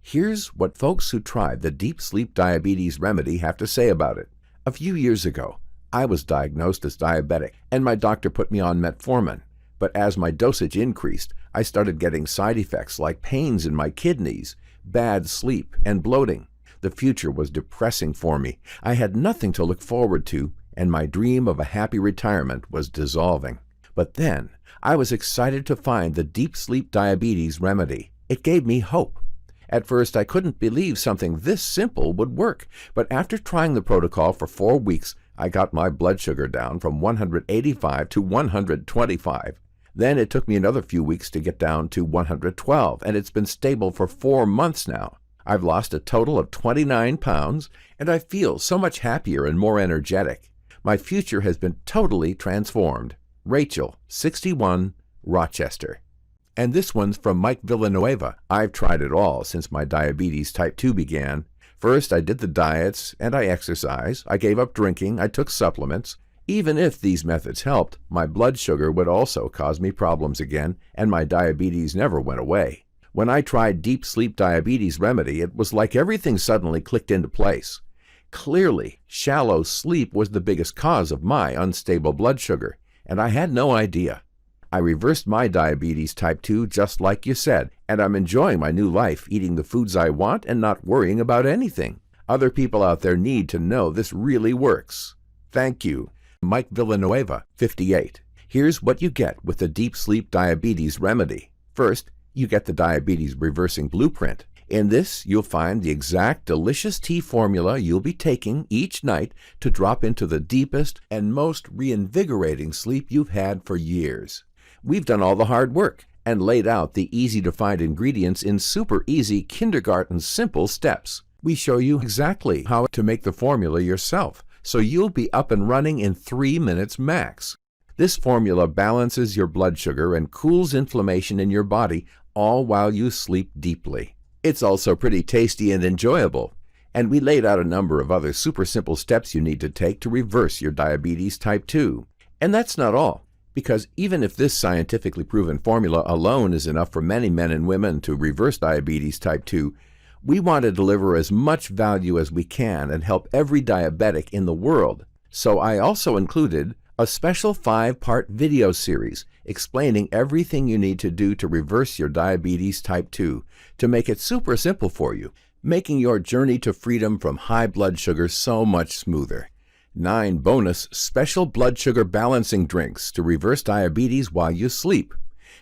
Here's what folks who tried the deep sleep diabetes remedy have to say about it. A few years ago, I was diagnosed as diabetic, and my doctor put me on metformin. But as my dosage increased, I started getting side effects like pains in my kidneys, bad sleep, and bloating. The future was depressing for me. I had nothing to look forward to, and my dream of a happy retirement was dissolving. But then, I was excited to find the deep sleep diabetes remedy. It gave me hope. At first, I couldn't believe something this simple would work, but after trying the protocol for 4 weeks, I got my blood sugar down from 185 to 125. Then it took me another few weeks to get down to 112, and it's been stable for 4 months now. I've lost a total of 29 pounds, and I feel so much happier and more energetic. My future has been totally transformed. Rachel, 61, Rochester. And this one's from Mike Villanueva. I've tried it all since my diabetes type 2 began. First, I did the diets and I exercised. I gave up drinking. I took supplements. Even if these methods helped, my blood sugar would also cause me problems again, and my diabetes never went away. When I tried Deep Sleep Diabetes Remedy, it was like everything suddenly clicked into place. Clearly, shallow sleep was the biggest cause of my unstable blood sugar, and I had no idea. I reversed my diabetes type 2 just like you said, and I'm enjoying my new life, eating the foods I want and not worrying about anything. Other people out there need to know this really works. Thank you. Mike Villanueva, 58. Here's what you get with the Deep Sleep Diabetes Remedy. First, you get the Diabetes Reversing Blueprint. In this, you'll find the exact delicious tea formula you'll be taking each night to drop into the deepest and most reinvigorating sleep you've had for years. We've done all the hard work and laid out the easy-to-find ingredients in super easy kindergarten simple steps. We show you exactly how to make the formula yourself, so you'll be up and running in 3 minutes max. This formula balances your blood sugar and cools inflammation in your body, all while you sleep deeply. It's also pretty tasty and enjoyable. And we laid out a number of other super simple steps you need to take to reverse your diabetes type 2. And that's not all. Because even if this scientifically proven formula alone is enough for many men and women to reverse diabetes type 2, we want to deliver as much value as we can and help every diabetic in the world. So I also included a special 5-part video series explaining everything you need to do to reverse your diabetes type 2 to make it super simple for you, making your journey to freedom from high blood sugar so much smoother. 9 bonus special blood sugar balancing drinks to reverse diabetes while you sleep,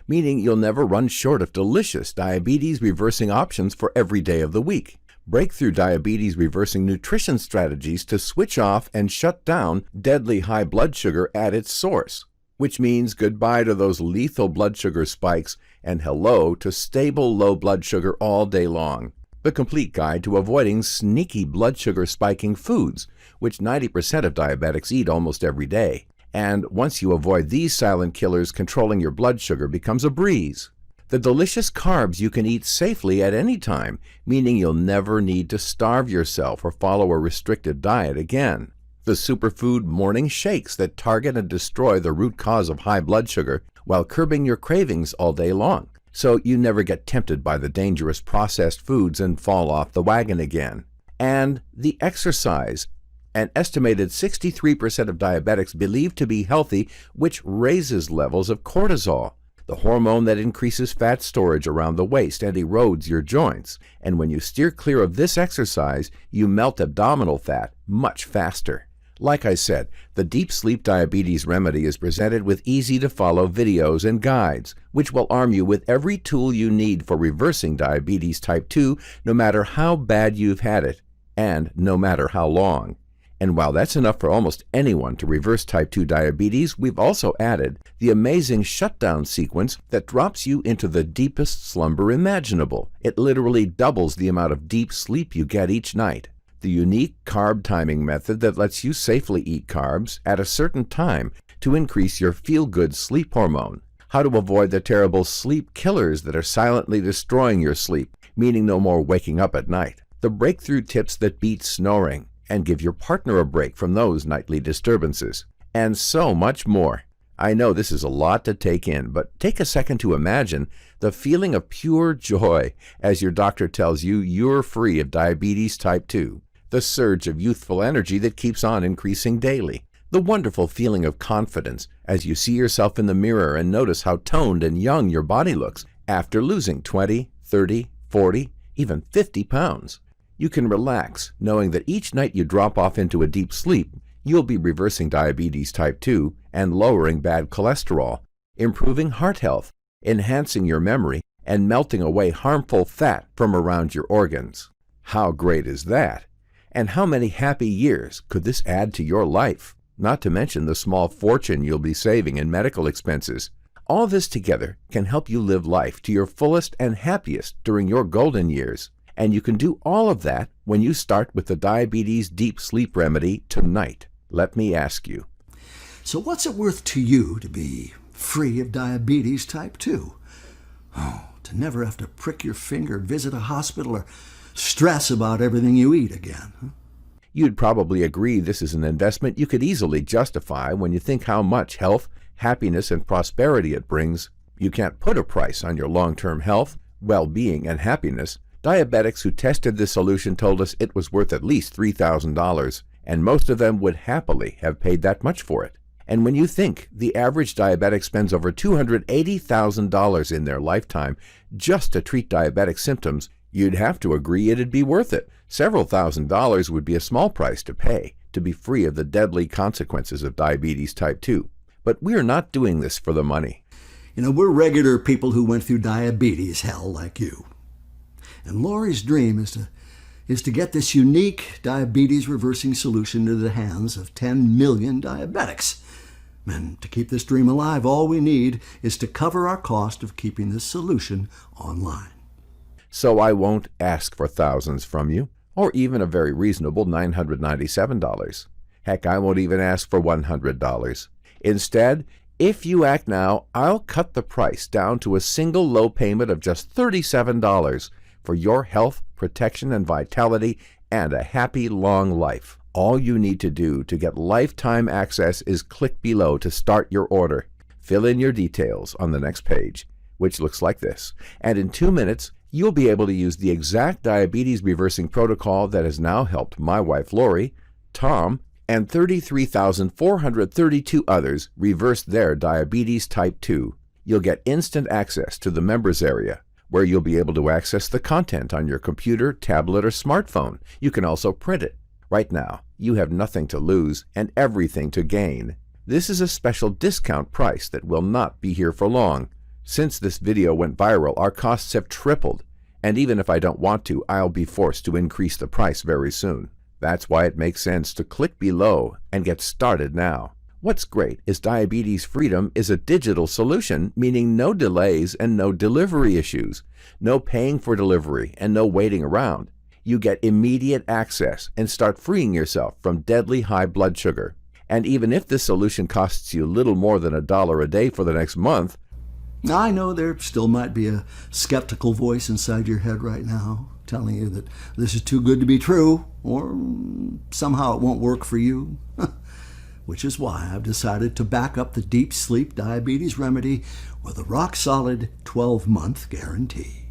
meaning you'll never run short of delicious diabetes reversing options for every day of the week. Breakthrough diabetes reversing nutrition strategies to switch off and shut down deadly high blood sugar at its source, which means goodbye to those lethal blood sugar spikes and hello to stable low blood sugar all day long. The complete guide to avoiding sneaky blood sugar spiking foods, which 90% of diabetics eat almost every day. And once you avoid these silent killers, controlling your blood sugar becomes a breeze. The delicious carbs you can eat safely at any time, meaning you'll never need to starve yourself or follow a restricted diet again. The superfood morning shakes that target and destroy the root cause of high blood sugar while curbing your cravings all day long, so you never get tempted by the dangerous processed foods and fall off the wagon again. And the exercise. An estimated 63% of diabetics believe to be healthy, which raises levels of cortisol, the hormone that increases fat storage around the waist and erodes your joints. And when you steer clear of this exercise, you melt abdominal fat much faster. Like I said, the Deep Sleep Diabetes Remedy is presented with easy-to-follow videos and guides, which will arm you with every tool you need for reversing diabetes type 2, no matter how bad you've had it, and no matter how long. And while that's enough for almost anyone to reverse type 2 diabetes, we've also added the amazing shutdown sequence that drops you into the deepest slumber imaginable. It literally doubles the amount of deep sleep you get each night. The unique carb timing method that lets you safely eat carbs at a certain time to increase your feel-good sleep hormone. How to avoid the terrible sleep killers that are silently destroying your sleep, meaning no more waking up at night. The breakthrough tips that beat snoring and give your partner a break from those nightly disturbances. And so much more. I know this is a lot to take in, but take a second to imagine the feeling of pure joy as your doctor tells you you're free of diabetes type 2, the surge of youthful energy that keeps on increasing daily, the wonderful feeling of confidence as you see yourself in the mirror and notice how toned and young your body looks after losing 20, 30, 40, even 50 pounds. You can relax knowing that each night you drop off into a deep sleep, you'll be reversing diabetes type 2 and lowering bad cholesterol, improving heart health, enhancing your memory, and melting away harmful fat from around your organs. How great is that? And how many happy years could this add to your life? Not to mention the small fortune you'll be saving in medical expenses. All this together can help you live life to your fullest and happiest during your golden years. And you can do all of that when you start with the Diabetes Deep Sleep Remedy tonight. Let me ask you. So what's it worth to you to be free of diabetes type 2? Oh, to never have to prick your finger, visit a hospital, or stress about everything you eat again. Huh? You'd probably agree this is an investment you could easily justify when you think how much health, happiness, and prosperity it brings. You can't put a price on your long-term health, well-being, and happiness. Diabetics who tested this solution told us it was worth at least $3,000, and most of them would happily have paid that much for it. And when you think the average diabetic spends over $280,000 in their lifetime just to treat diabetic symptoms, you'd have to agree it'd be worth it. Several $1,000s would be a small price to pay to be free of the deadly consequences of diabetes type 2. But we're not doing this for the money. You know, we're regular people who went through diabetes hell like you. And Lori's dream is to get this unique diabetes reversing solution into the hands of 10 million diabetics. And to keep this dream alive, all we need is to cover our cost of keeping this solution online. So I won't ask for thousands from you, or even a very reasonable $997. Heck, I won't even ask for $100. Instead, if you act now, I'll cut the price down to a single low payment of just $37 for your health, protection, and vitality, and a happy, long life. All you need to do to get lifetime access is click below to start your order. Fill in your details on the next page, which looks like this, and in 2 minutes, you'll be able to use the exact diabetes reversing protocol that has now helped my wife Lori, Tom, and 33,432 others reverse their diabetes type 2. You'll get instant access to the members area, where you'll be able to access the content on your computer, tablet, or smartphone. You can also print it. Right now, you have nothing to lose and everything to gain. This is a special discount price that will not be here for long. Since this video went viral, our costs have tripled, and even if I don't want to, I'll be forced to increase the price very soon. That's why it makes sense to click below and get started now. What's great is Diabetes Freedom is a digital solution, meaning no delays and no delivery issues, no paying for delivery and no waiting around. You get immediate access and start freeing yourself from deadly high blood sugar. And even if this solution costs you little more than $1 a day for the next month, I know there still might be a skeptical voice inside your head right now telling you that this is too good to be true, or somehow it won't work for you. Which is why I've decided to back up the Deep Sleep Diabetes Remedy with a rock-solid 12-month guarantee.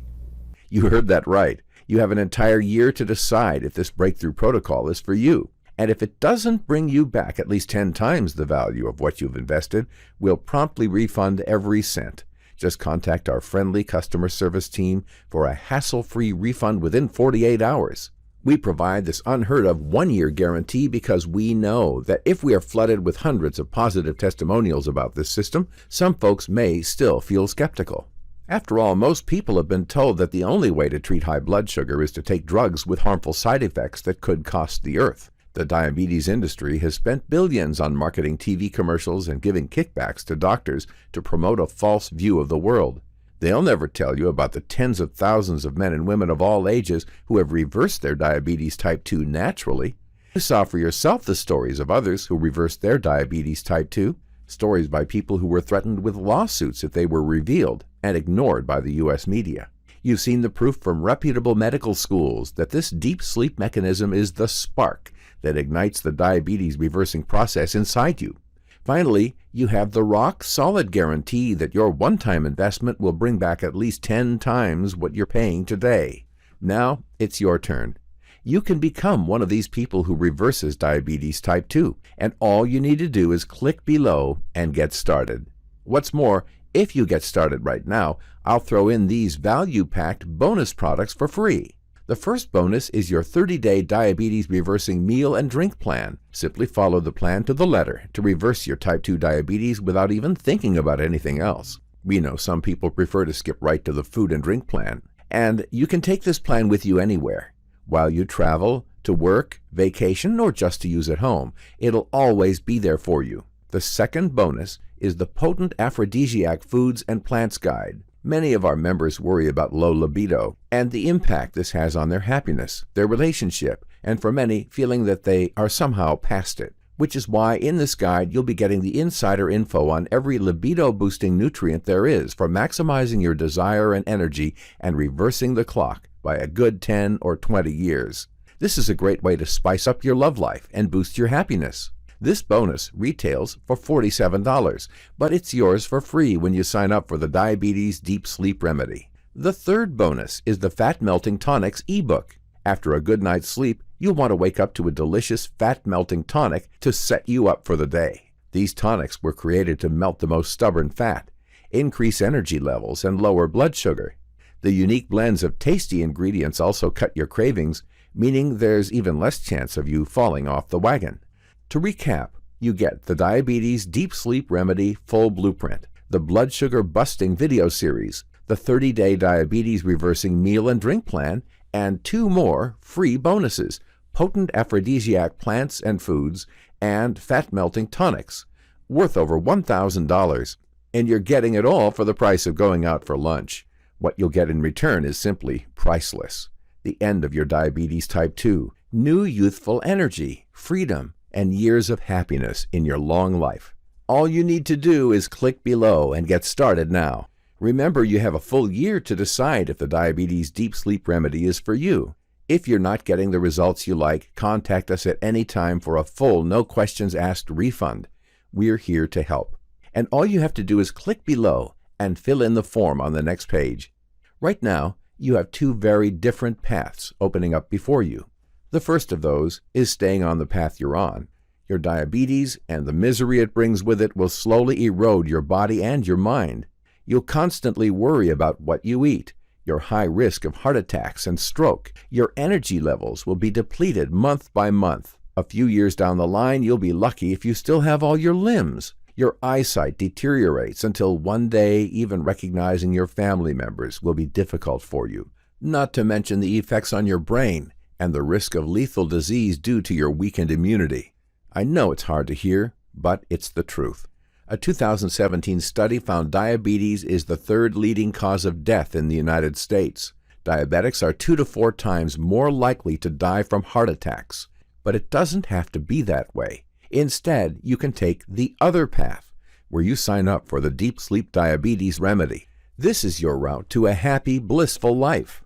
You heard that right. You have an entire year to decide if this breakthrough protocol is for you. And if it doesn't bring you back at least 10 times the value of what you've invested, we'll promptly refund every cent. Just contact our friendly customer service team for a hassle-free refund within 48 hours. We provide this unheard-of 1-year guarantee because we know that if we are flooded with hundreds of positive testimonials about this system, some folks may still feel skeptical. After all, most people have been told that the only way to treat high blood sugar is to take drugs with harmful side effects that could cost the earth. The diabetes industry has spent billions on marketing TV commercials and giving kickbacks to doctors to promote a false view of the world. They'll never tell you about the tens of thousands of men and women of all ages who have reversed their diabetes type 2 naturally. You saw for yourself the stories of others who reversed their diabetes type 2, stories by people who were threatened with lawsuits if they were revealed and ignored by the U.S. media. You've seen the proof from reputable medical schools that this deep sleep mechanism is the spark that ignites the diabetes reversing process inside you. Finally, you have the rock-solid guarantee that your one-time investment will bring back at least 10 times what you're paying today. Now, it's your turn. You can become one of these people who reverses diabetes type 2, and all you need to do is click below and get started. What's more, if you get started right now, I'll throw in these value-packed bonus products for free. The first bonus is your 30-day diabetes reversing meal and drink plan. Simply follow the plan to the letter to reverse your type 2 diabetes without even thinking about anything else. We know some people prefer to skip right to the food and drink plan, and you can take this plan with you anywhere. While you travel, to work, vacation, or just to use at home, it'll always be there for you. The second bonus is the Potent Aphrodisiac Foods and Plants Guide. Many of our members worry about low libido and the impact this has on their happiness, their relationship, and for many, feeling that they are somehow past it. Which is why in this guide you'll be getting the insider info on every libido-boosting nutrient there is for maximizing your desire and energy and reversing the clock by a good 10 or 20 years. This is a great way to spice up your love life and boost your happiness. This bonus retails for $47, but it's yours for free when you sign up for the Diabetes Deep Sleep Remedy. The third bonus is the Fat Melting Tonics ebook. After a good night's sleep, you'll want to wake up to a delicious fat-melting tonic to set you up for the day. These tonics were created to melt the most stubborn fat, increase energy levels, and lower blood sugar. The unique blends of tasty ingredients also cut your cravings, meaning there's even less chance of you falling off the wagon. To recap, you get the Diabetes Deep Sleep Remedy Full Blueprint, the Blood Sugar Busting video series, the 30-day Diabetes Reversing Meal and Drink Plan, and 2 more free bonuses, Potent Aphrodisiac Plants and Foods, and Fat Melting Tonics, worth over $1,000. And you're getting it all for the price of going out for lunch. What you'll get in return is simply priceless. The end of your diabetes type 2, new youthful energy, freedom, and years of happiness in your long life. All you need to do is click below and get started now. Remember, you have a full year to decide if the Diabetes Deep Sleep Remedy is for you. If you're not getting the results you like, contact us at any time for a full, no questions asked refund. We're here to help. And all you have to do is click below and fill in the form on the next page. Right now, you have 2 very different paths opening up before you. The first of those is staying on the path you're on. Your diabetes and the misery it brings with it will slowly erode your body and your mind. You'll constantly worry about what you eat, your high risk of heart attacks and stroke. Your energy levels will be depleted month by month. A few years down the line, you'll be lucky if you still have all your limbs. Your eyesight deteriorates until one day even recognizing your family members will be difficult for you. Not to mention the effects on your brain and the risk of lethal disease due to your weakened immunity. I know it's hard to hear, but it's the truth. A 2017 study found diabetes is the 3rd leading cause of death in the United States. Diabetics are 2 to 4 times more likely to die from heart attacks. But it doesn't have to be that way. Instead, you can take the other path, where you sign up for the Deep Sleep Diabetes Remedy. This is your route to a happy, blissful life.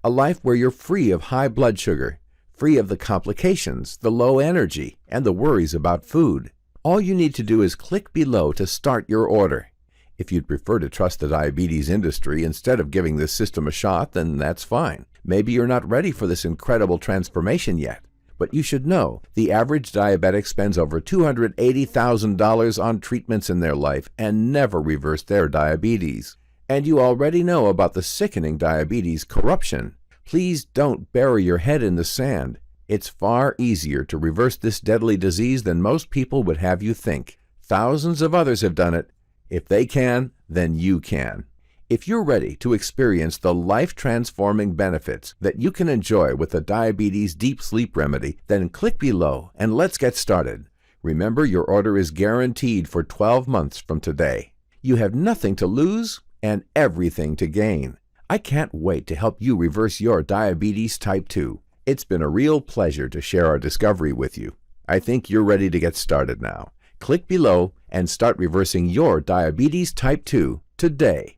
A life where you're free of high blood sugar, free of the complications, the low energy, and the worries about food. All you need to do is click below to start your order. If you'd prefer to trust the diabetes industry instead of giving this system a shot, then that's fine. Maybe you're not ready for this incredible transformation yet. But you should know, the average diabetic spends over $280,000 on treatments in their life and never reverse their diabetes. And you already know about the sickening diabetes corruption. Please don't bury your head in the sand. It's far easier to reverse this deadly disease than most people would have you think. Thousands of others have done it. If they can, then you can. If you're ready to experience the life-transforming benefits that you can enjoy with the Diabetes Deep Sleep Remedy, then click below and let's get started. Remember, your order is guaranteed for 12 months from today. You have nothing to lose and everything to gain. I can't wait to help you reverse your diabetes type 2. It's been a real pleasure to share our discovery with you. I think you're ready to get started now. Click below and start reversing your diabetes type 2 today.